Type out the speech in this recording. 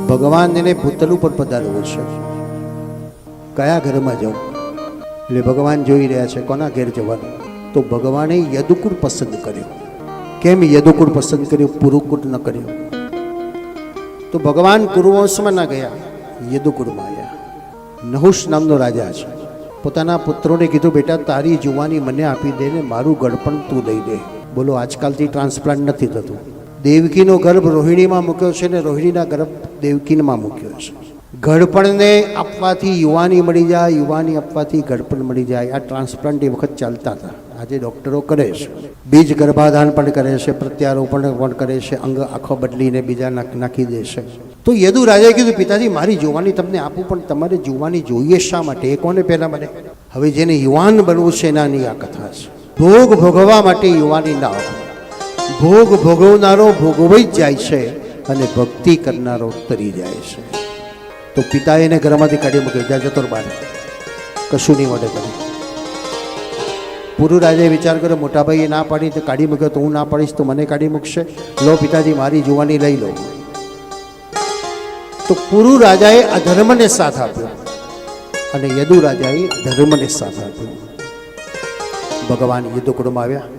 ભગવાન એને ભૂતલ ઉપર પધારવું છે, કયા ઘરમાં જવું? એટલે ભગવાન જોઈ રહ્યા છે કોના ઘેર જવાનું. તો ભગવાને યદુકુળ પસંદ કર્યો. કેમ યદુકુળ પસંદ કર્યું, પુરુકુળ ન કર્યું? તો ભગવાન કુરુવંશમાં ના ગયા, યદુકુળમાં આવ્યા. નહુષ નામનો રાજા છે. પોતાના પુત્રોને કીધું, બેટા તારી જુવાની મને આપી દે ને મારું ગળપણ તું લઈ દે. બોલો, આજકાલથી ટ્રાન્સપ્લાન્ટ નથી થતું. દેવકીનો ગર્ભ રોહિણીમાં મૂક્યો છે ને રોહિણીના ગર્ભ દેવકીમાં મૂક્યો છે. ગળપણને આપવાથી યુવાની મળી જાય, યુવાની આપવાથી ગળપણ મળી જાય. આ ટ્રાન્સપ્લાન્ટ એ વખત ચાલતા હતા. આજે ડૉક્ટરો કરે છે, બીજ ગર્ભાધાન પણ કરે છે, પ્રત્યારોપણ પણ કરે છે, અંગ આખો બદલીને બીજા નાખી દે છે. તો યદુ રાજાએ કીધું, પિતાજી મારી જુવાની તમને આપું, પણ તમારે જુવાની જોઈએ શા માટે? એ કોને પહેલાં બને? હવે જેને યુવાન બનવું છે એનાની આ કથા છે. ભોગ ભોગવવા માટે યુવાની ના હોય. ભોગ ભોગવનારો ભોગવાઈ જ જાય છે અને ભક્તિ કરનારો તરી જાય છે. તો પિતાએ એને ઘરમાંથી કાઢી મૂક્યો, જા જતો બહાર, કશું નહીં મળે કરે. પુરુ રાજાએ વિચાર કર્યો, મોટાભાઈએ ના પાડી તો કાઢી મૂક્યો, તો હું ના પાડીશ તો મને કાઢી મૂકશે. લો પિતાજી મારી જુવાની લઈ લો. તો પુરુ રાજાએ અધર્મને સાથ આપ્યો અને યદુ રાજાએ ધર્મને સાથ આપ્યો. ભગવાન યદુકુળમાં આવ્યા.